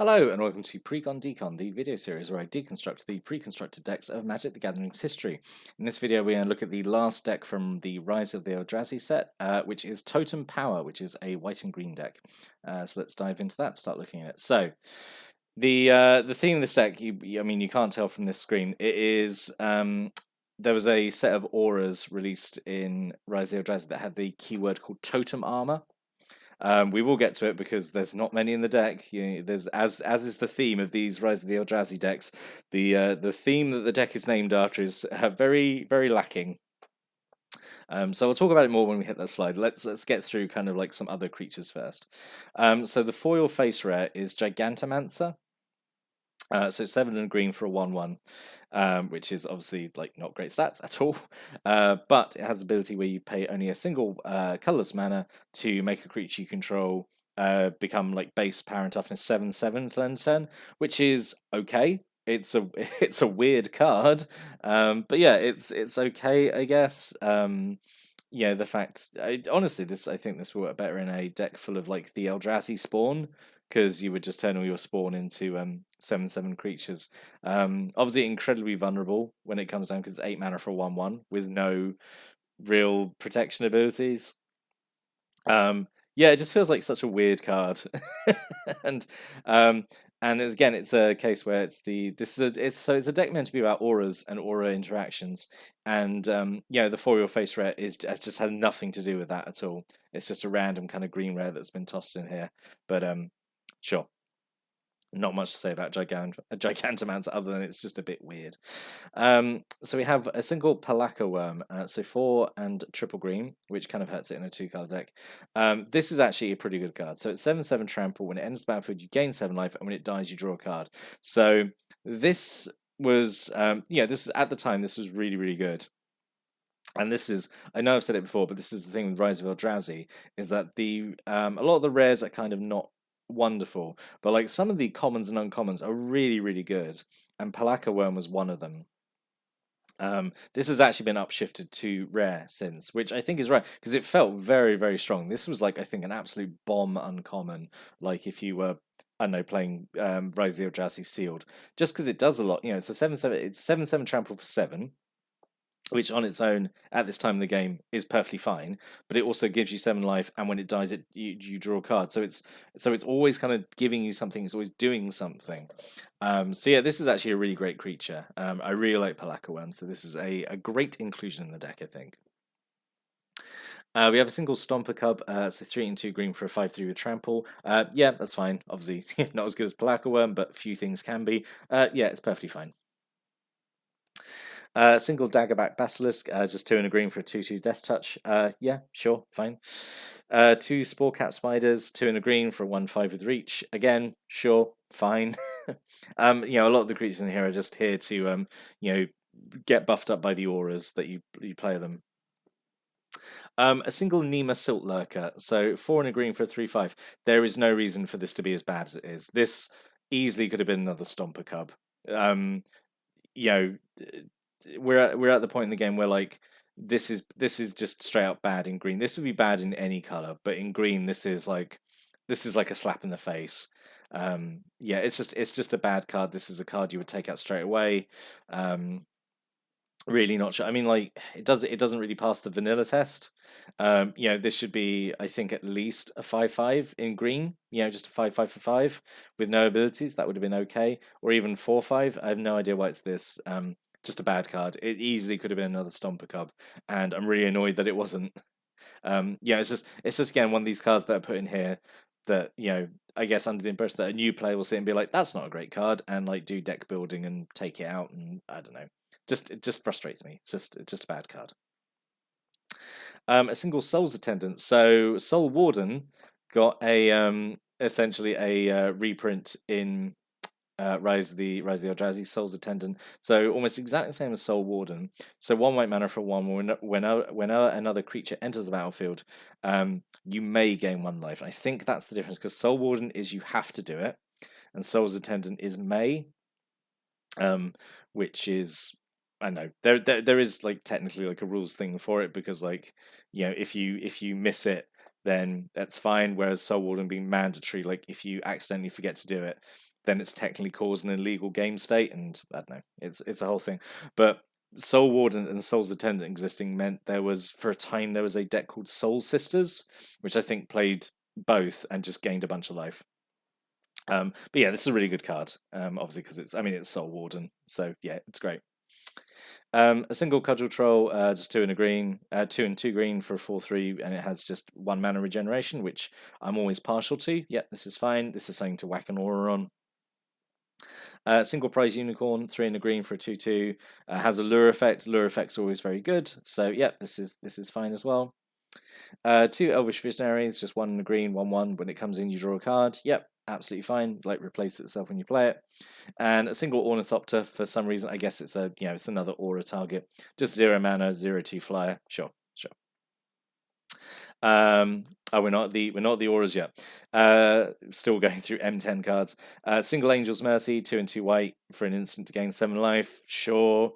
Hello and welcome to Precon Decon, the video series where I deconstruct the pre-constructed decks of Magic the Gathering's history. In this video we're going to look at the last deck from the Rise of the Eldrazi set, which is Totem Power, which is a white and green deck. So let's dive into that, start looking at it. So, the theme of this deck, I mean you can't tell from this screen, it is, there was a set of auras released in Rise of the Eldrazi that had the keyword called Totem Armor. We will get to it because there's not many in the deck. There's as is the theme of these Rise of the Eldrazi decks. The theme that the deck is named after is very lacking. So we'll talk about it more when we hit that slide. Let's get through kind of like some other creatures first. So the foil face rare is Gigantomancer. So 7 and a green for a 1/1, which is obviously like not great stats at all. But it has the ability where you pay only a single colorless mana to make a creature you control become like base power and toughness 7/7 to end turn, which is okay. It's a it's a weird card, but yeah, it's okay, I guess. Yeah, the fact, honestly, I think this will work better in a deck full of like the Eldrazi spawn, because you would just turn all your spawn into 7/7 creatures. Obviously incredibly vulnerable when it comes down because it's 8 mana for a 1/1 with no real protection abilities. Yeah, it just feels like such a weird card. and again, it's a case where it's a deck meant to be about auras and aura interactions, and the foil face rare just has nothing to do with that at all. It's just a random kind of green rare that's been tossed in here, but sure. Not much to say about Gigantomancer other than it's just a bit weird. So we have a single Palaka Worm, so 4 and triple green, which kind of hurts it in a 2-color deck. This is actually a pretty good card. So it's 7/7 trample. When it enters the battlefield, you gain 7 life, and when it dies, you draw a card. So this was, this at the time, this was really good. And this is, I know I've said it before, but this is the thing with Rise of Eldrazi, is that a lot of the rares are kind of not wonderful, but like some of the commons and uncommons are really good, and Palaka Worm was one of them. This has actually been upshifted to rare since, which I think is right, because it felt very strong. This was like, I think, an absolute bomb uncommon, like if you were, I don't know, playing Rise of the Eldrazi sealed, just because it does a lot. It's a 7/7, it's 7/7 trample for 7, which on its own at this time of the game is perfectly fine, but it also gives you 7 life, and when it dies, you draw a card. So it's always kind of giving you something. It's always doing something. So yeah, this is actually a really great creature. I really like Palaka Worm, so this is a great inclusion in the deck, I think. We have a single Stomper Cub, so 3 and 2 green for a 5/3 with trample. Yeah, that's fine. Obviously, not as good as Palaka Worm, but few things can be. Yeah, it's perfectly fine. Single Daggerback Basilisk, just 2 and a green for a 2/2 Death Touch. Yeah, sure, fine. 2 Spore Cap Spiders, 2 and a green for a 1/5 with Reach. Again, sure, fine. A lot of the creatures in here are just here to get buffed up by the auras that you play them. A single Nema Silt Lurker, so 4 and a green for a 3/5. There is no reason for this to be as bad as it is. This easily could have been another Stomper Cub. We're at the point in the game where like this is just straight up bad in green. This would be bad in any color, but in green this is like a slap in the face. It's just a bad card. This is a card you would take out straight away. Really not sure. I mean, like it doesn't really pass the vanilla test. This should be, I think, at least a 5/5 in green. Just a 5/5 for 5 with no abilities. That would have been okay, or even 4/5. I have no idea why it's this. Just a bad card. It easily could have been another Stomper Cub, and I'm really annoyed that it wasn't. It's just again one of these cards that are put in here that I guess under the impression that a new player will sit and be like, that's not a great card, and like do deck building and take it out, and I don't know. It just frustrates me. It's just a bad card. A single Soul's Attendant. So Soul Warden got a essentially a reprint in Rise of the Eldrazi, Soul's Attendant. So almost exactly the same as Soul Warden. So 1 white mana for 1. Whenever another creature enters the battlefield, you may gain 1 life. And I think that's the difference, because Soul Warden is you have to do it, and Soul's Attendant is may, which is, I know there is like technically like a rules thing for it, because like if you miss it, then that's fine. Whereas Soul Warden being mandatory, like if you accidentally forget to do it, then it's technically caused an illegal game state, and I don't know, it's a whole thing. But Soul Warden and Soul's Attendant existing meant there was, for a time, there was a deck called Soul Sisters, which I think played both and just gained a bunch of life. But yeah, this is a really good card, obviously because it's Soul Warden, so yeah, it's great. A single Cudgel Troll, just 2 and a green, 2 and 2 green for a 4/3, and it has just 1 mana regeneration, which I'm always partial to. Yep, this is fine. This is something to whack an aura on. Single Prize Unicorn, 3 and a green for a 2/2, has a lure effect. Lure effects are always very good, so yep, this is fine as well. 2 Elvish Visionaries, just 1 and a green, 1/1. When it comes in, you draw a card. Yep, absolutely fine. Like, replace itself when you play it. And a single Ornithopter, for some reason. I guess it's it's another aura target. Just 0 mana, 0/2 flyer. Sure. We're not the auras yet. Still going through M10 cards. Single Angel's Mercy, 2 and 2 white for an instant to gain 7 life. Sure.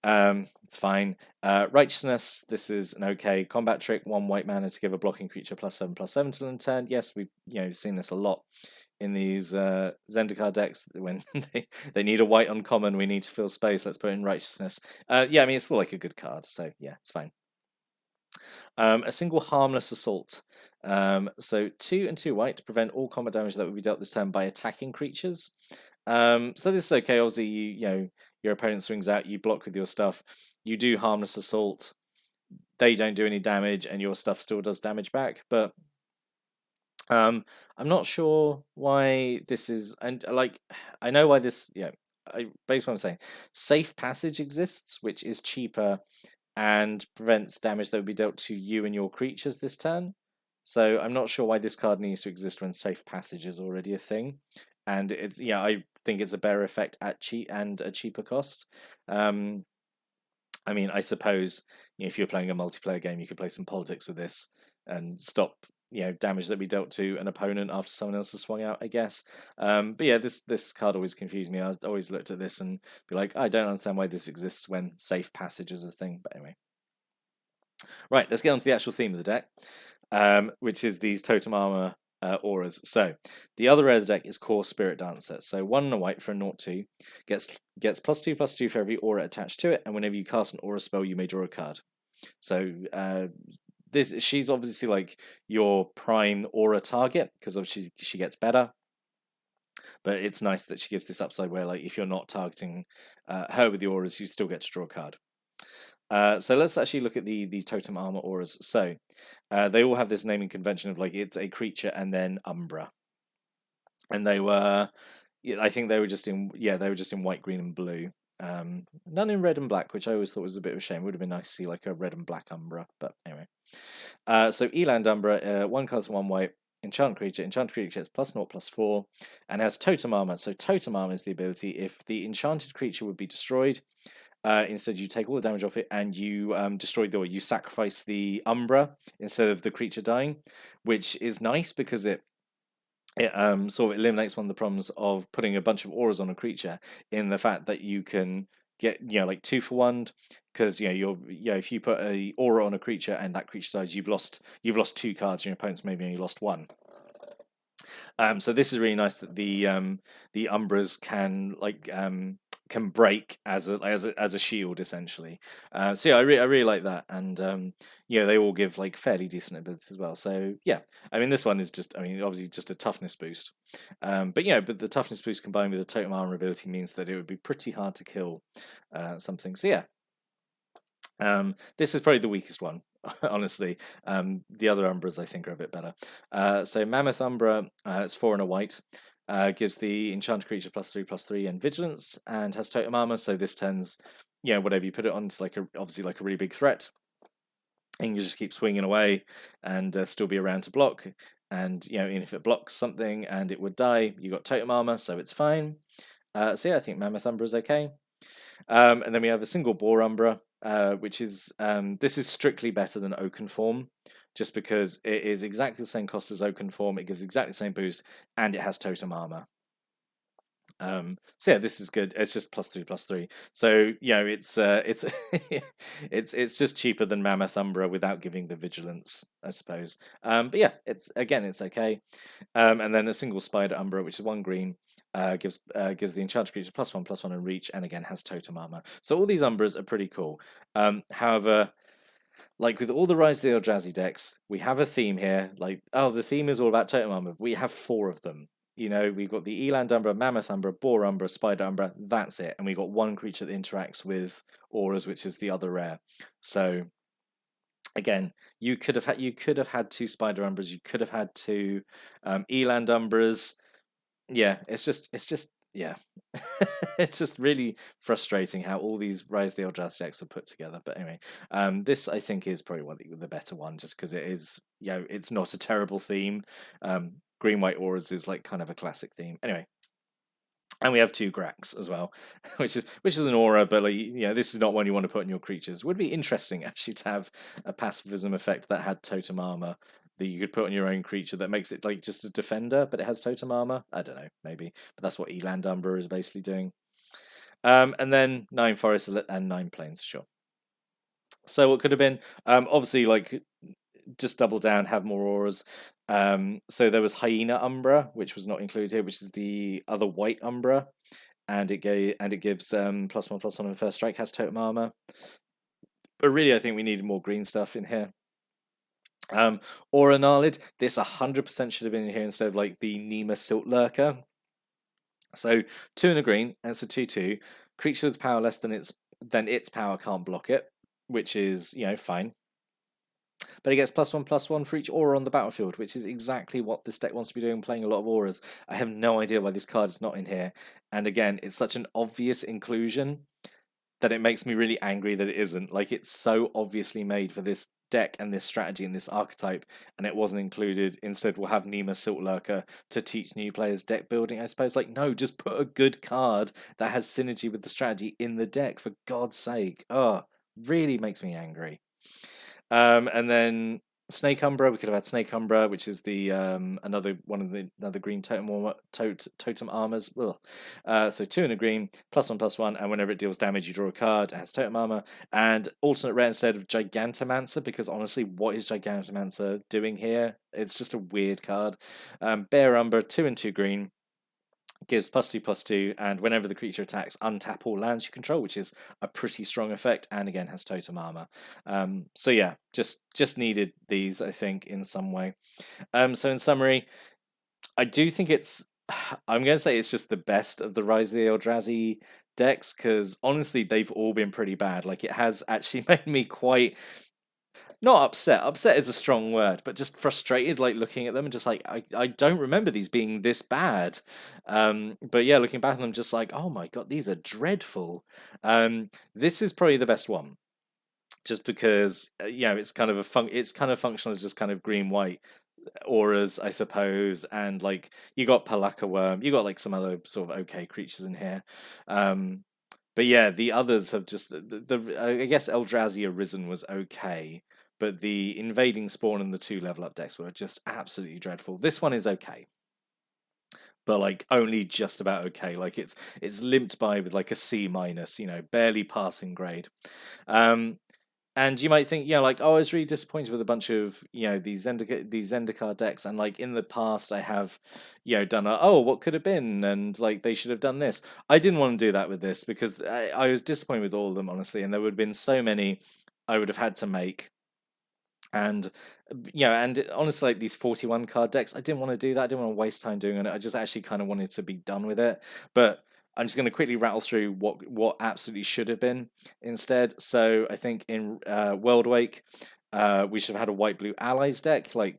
It's fine. Righteousness, this is an okay combat trick. 1 white mana to give a blocking creature +7/+7 till end turn. Yes, we've seen this a lot in these Zendikar decks. When they need a white uncommon, we need to fill space. Let's put in Righteousness. Yeah, I mean, it's still like a good card, so yeah, it's fine. A single Harmless Assault. So 2 and 2 white to prevent all combat damage that would be dealt this turn by attacking creatures. So this is okay. Obviously, your opponent swings out, you block with your stuff, you do Harmless Assault, they don't do any damage, and your stuff still does damage back. But I'm not sure why this is, and like, I know why this, basically what I'm saying, Safe Passage exists, which is cheaper and prevents damage that would be dealt to you and your creatures this turn. So I'm not sure why this card needs to exist when Safe Passage is already a thing. And it's, I think it's a better effect at a cheaper cost. I mean, I suppose if you're playing a multiplayer game, you could play some politics with this and stop damage that we dealt to an opponent after someone else has swung out, I guess. But yeah, this card always confused me. I always looked at this and be like, I don't understand why this exists when Safe Passage is a thing. But anyway, right, let's get on to the actual theme of the deck, which is these Totem Armor auras. So the other rare of the deck is Core Spirit Dancer. So 1 and a white for a 0/2 gets +2/+2 for every aura attached to it, and whenever you cast an aura spell, you may draw a card. So she's obviously like your prime aura target because obviously she gets better. But it's nice that she gives this upside where, like, if you're not targeting her with the auras, you still get to draw a card. So let's actually look at these Totem Armor auras. So they all have this naming convention of like it's a creature and then Umbra, and they were, I think they were just in white, green, and blue. None in red and black, which I always thought was a bit of a shame. It would have been nice to see like a red and black Umbra, but anyway. So Eland Umbra, 1 cast and 1 white. Enchanted creature gets +0/+4 and has Totem Armor. So Totem Armor is the ability if the enchanted creature would be destroyed. Instead, you take all the damage off it and you you sacrifice the Umbra instead of the creature dying, which is nice because it sort of eliminates one of the problems of putting a bunch of auras on a creature, in the fact that you can get like 2 for 1, because if you put a aura on a creature and that creature dies, you've lost 2 cards, and your opponent's maybe only lost 1. So this is really nice that the Umbras can break as a shield, essentially. So yeah, I really like that, and they all give like fairly decent abilities as well. So yeah, I mean, this one is just, obviously just a toughness boost, but the toughness boost combined with the Totem Armor ability means that it would be pretty hard to kill something. So yeah, this is probably the weakest one. Honestly, the other Umbras I think are a bit better. So Mammoth Umbra, it's 4 and a white. Gives the enchanted creature +3/+3 and vigilance, and has Totem Armor. So this turns, whatever you put it on, to obviously a really big threat, and you just keep swinging away and still be around to block. And even if it blocks something and it would die, you got Totem Armor, so it's fine. So yeah, I think Mammoth Umbra is okay. And then we have a single Boar Umbra, which is this is strictly better than Oaken Form, just because it is exactly the same cost as Oaken Form, it gives exactly the same boost, and it has Totem Armor. So yeah, this is good. It's just +3/+3. So it's it's just cheaper than Mammoth Umbra without giving the vigilance, I suppose. But yeah, it's okay. And then a single Spider Umbra, which is 1 green, gives the enchanted creature +1/+1 and reach, and again has totem armor. So all these Umbras are pretty cool. However, like with all the Rise of the Eldrazi decks, we have a theme here. Like, oh, the theme is all about totem armor. We have 4 of them. We've got the Eland Umbra, Mammoth Umbra, Boar Umbra, Spider Umbra. That's it. And we've got 1 creature that interacts with auras, which is the other rare. So again, you could have had 2 Spider Umbras. You could have had 2 Eland Umbras. Yeah, it's just yeah, it's just really frustrating how all these Rise of the Eldrazi decks were put together. But anyway, this I think is probably the better one, just because it is, it's not a terrible theme. Green White Auras is like kind of a classic theme. Anyway, and we have 2 Grax as well, which is an aura, but like this is not one you want to put in your creatures. Would be interesting actually to have a pacifism effect that had totem armor that you could put on your own creature that makes it like just a defender, but it has totem armor. I don't know, maybe, but that's what Eland Umbra is basically doing. And then 9 forests and 9 plains, sure. So what could have been, obviously, like just double down, have more auras. So there was Hyena Umbra, which was not included here, which is the other white Umbra, and it gives +1/+1 on first strike, has totem armor. But really, I think we needed more green stuff in here. Aura Nalid, this 100% should have been in here instead of like the Nema Silt Lurker. So 2 and a green, and it's a 2/2. Creature with power less than its power can't block it, which is fine. But it gets +1/+1 for each aura on the battlefield, which is exactly what this deck wants to be doing, playing a lot of auras. I have no idea why this card is not in here. And again, it's such an obvious inclusion that it makes me really angry that it isn't. Like, it's so obviously made for this deck and this strategy and this archetype, and it wasn't included. Instead, we'll have Nema Silt Lurker to teach new players deck building, I suppose. Like, no, just put a good card that has synergy with the strategy in the deck, for God's sake. Oh, really makes me angry. And then Snake Umbra, we could have had Snake Umbra, which is the another green totem armors. So 2 and a green, +1/+1, and whenever it deals damage, you draw a card. It has totem armor and alternate rare instead of Gigantomancer, because honestly, what is Gigantomancer doing here? It's just a weird card. Bear Umbra, 2 and 2 green. Gives +2/+2, and whenever the creature attacks, untap all lands you control, which is a pretty strong effect, and again has totem armor. So yeah, just needed these, I think, in some way. So in summary, I do think I'm going to say it's just the best of the Rise of the Eldrazi decks, because honestly, they've all been pretty bad. Like, it has actually made me quite... not upset. Upset is a strong word, but just frustrated, like looking at them and just like, I don't remember these being this bad. But yeah, looking back on them, just like, oh my God, these are dreadful. This is probably the best one, just because it's kind of it's kind of functional as just kind of green white auras, I suppose, and like you got Palaka Worm, you got like some other sort of okay creatures in here. But yeah, the others have just I guess Eldrazi Arisen was okay, but the Invading Spawn and the 2 level up decks were just absolutely dreadful. This one is okay, but like only just about okay. Like it's limped by with like a C-, barely passing grade. And you might think, like, oh, I was really disappointed with a bunch of, these Zendikar decks, and like in the past I have, done what could have been, and like they should have done this. I didn't want to do that with this because I was disappointed with all of them, honestly, and there would have been so many I would have had to make. And and honestly, like these 41 card decks, I didn't want to do that. I didn't want to waste time doing it. I just actually kind of wanted to be done with it. But I'm just going to quickly rattle through what absolutely should have been instead. So I think in Worldwake, we should have had a white-blue allies deck, like,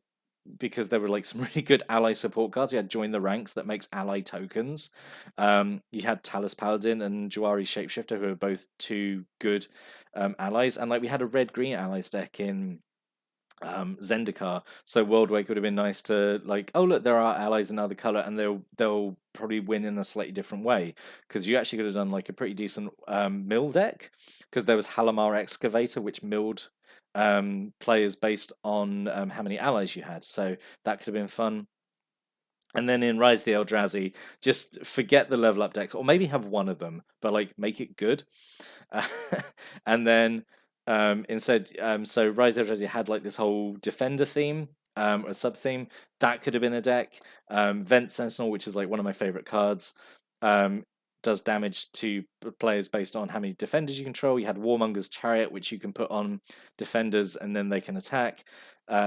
because there were like some really good ally support cards. You had Join the Ranks that makes ally tokens. You had Talus Paladin and Juari Shapeshifter, who are both 2 good allies. And like we had a red-green allies deck in Zendikar, so Worldwake would have been nice to like, oh look, there are allies in another color, and they'll probably win in a slightly different way, because you actually could have done like a pretty decent mill deck, because there was Halimar Excavator, which milled players based on how many allies you had, so that could have been fun. And then in Rise of the Eldrazi, just forget the level up decks, or maybe have one of them, but like make it good. Uh, and then instead, so Rise of the Eldrazi had like this whole defender theme, a sub theme that could have been a deck. Vent Sentinel, which is like one of my favorite cards, um, does damage to players based on how many defenders you control. You had Warmonger's Chariot, which you can put on defenders and then they can attack.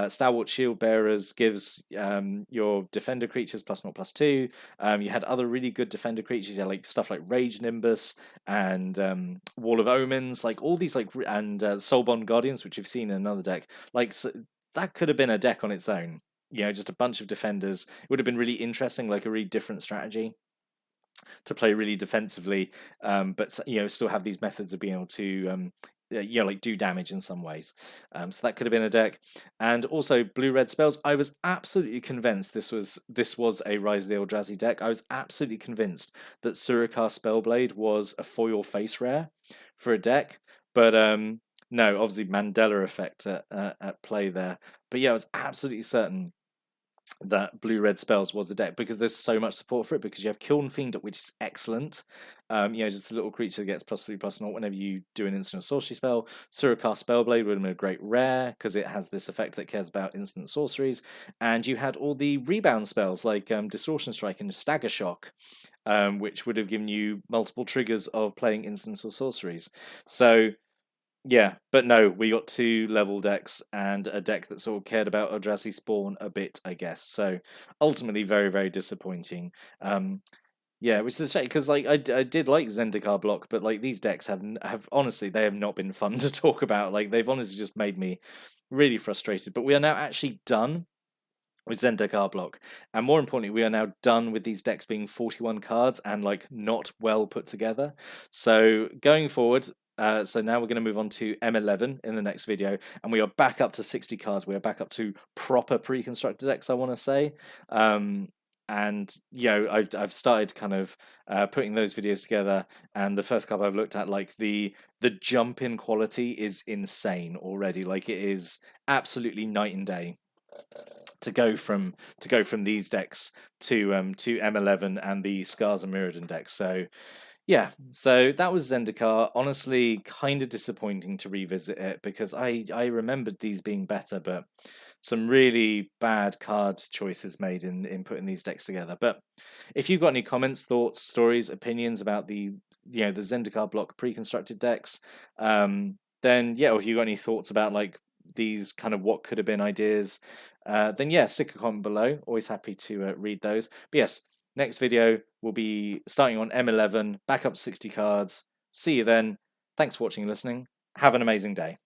Stalwart Shield Bearers gives your defender creatures +0/+2. You had other really good defender creatures. You had like stuff like Rage Nimbus and Wall of Omens, like all these and Soulbond Guardians, which you've seen in another deck. Like so, that could have been a deck on its own. You know, just a bunch of defenders. It would have been really interesting, like a really different strategy to play really defensively, but still have these methods of being able to like do damage in some ways. So that could have been a deck. And also blue-red spells. I was absolutely convinced this was a Rise of the Eldrazi deck. I was absolutely convinced that Surikar Spellblade was a foil face rare for a deck, but no, obviously Mandela effect at play there. But yeah, I was absolutely certain that blue-red spells was the deck because there's so much support for it, because you have Kiln Fiend, which is excellent. Just a little creature that gets +3/+0 whenever you do an instant or sorcery spell. Surikar Spellblade would have been a great rare because it has this effect that cares about instant sorceries. And you had all the rebound spells like Distortion Strike and Stagger Shock, which would have given you multiple triggers of playing instants or sorceries. So yeah, but no, we got 2 level decks and a deck that sort of cared about Eldrazi Spawn a bit, I guess. So ultimately, very, very disappointing. Yeah, which is a shame because like I did like Zendikar block, but like these decks have honestly they have not been fun to talk about. Like they've honestly just made me really frustrated. But we are now actually done with Zendikar block, and more importantly, we are now done with these decks being 41 cards and like not well put together. So going forward. So now we're going to move on to M11 in the next video, and we are back up to 60 cards. We are back up to proper pre-constructed decks, I want to say. And I've started kind of putting those videos together, and the first couple I've looked at, like the jump in quality is insane already. Like it is absolutely night and day to go from these decks to M11 and the Scars and Mirrodin decks. So yeah, so that was Zendikar. Honestly, kind of disappointing to revisit it because I remembered these being better, but some really bad card choices made in putting these decks together. But if you've got any comments, thoughts, stories, opinions about the Zendikar block pre-constructed decks, then yeah, or if you've got any thoughts about like these kind of what could have been ideas, then yeah, stick a comment below. Always happy to read those. But yes, next video will be starting on M11, back up to 60 cards. See you then. Thanks for watching and listening. Have an amazing day.